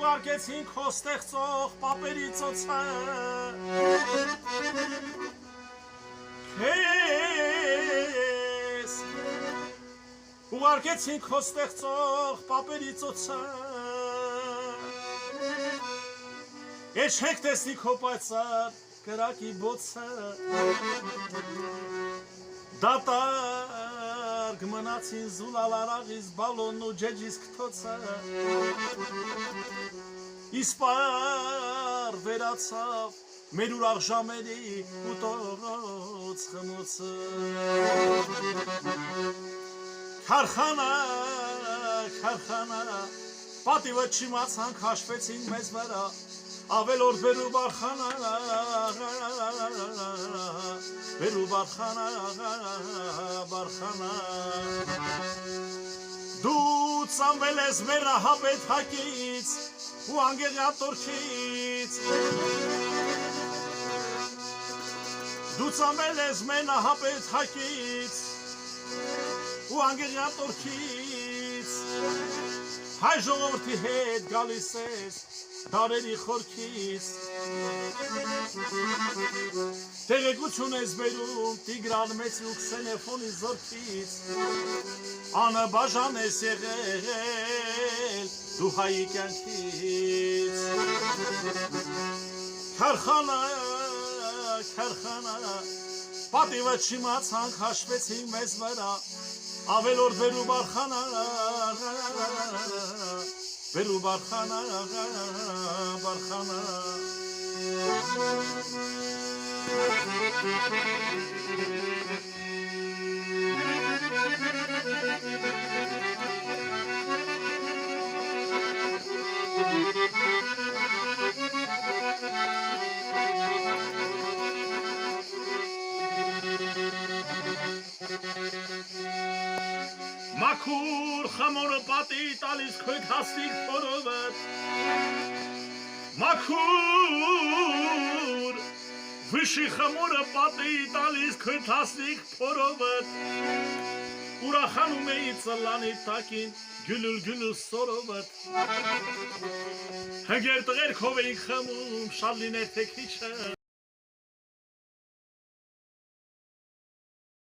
Ուղարկեցին քո ստեղծող պապերի ծոցը Քեզ Ուղարկեցին քո ստեղծող պապերի ծոցը Էջեք տեսնի քո պայծառ կրակի բոցը Դատարկ մնացին զուլալարաղից բալոնն ու ջեջիս կթոցը Իսպար վերացավ մեր ուրախ ժամերի ու տողոց խմոցը Քարխանա, քարխանա, պատիվը չիմացանք հաշվեցին մեզ վրա Ավելորդ բերու բարխանա, բերու բարխանա, բարխանա Դու ծանվել ես մեր հապետ հակից ու անգեղատորքից Դու ծանվել ես մեր հապետ հակից ու անգեղատորքից Հայ ժողովրդի հետ գալիս ես Դարերի խորքից Տեղեկություն ես բերում Տիգրան մեծ ու Քսենեֆոնի զորքից Անբաժան ես եղել Դու հայի կյանքից Քարխանա, քարխանա Պատիվը չիմացանք հաշվեցին մեզ վրա Ավելորդ բերու բարխանա Բերու բարխանա, բարխանա Մաքուր խմորը պատի տալիս քույտ հասնիկ փորովդ Մաքուր վիշի խմորը պատի տալիս քույտ հասնիկ փորովդ Ուրախանում էի ծլանի տակին գյուլուլ սորովդ Հգեր տղերքով էինք խմում շալիներ թե քիչը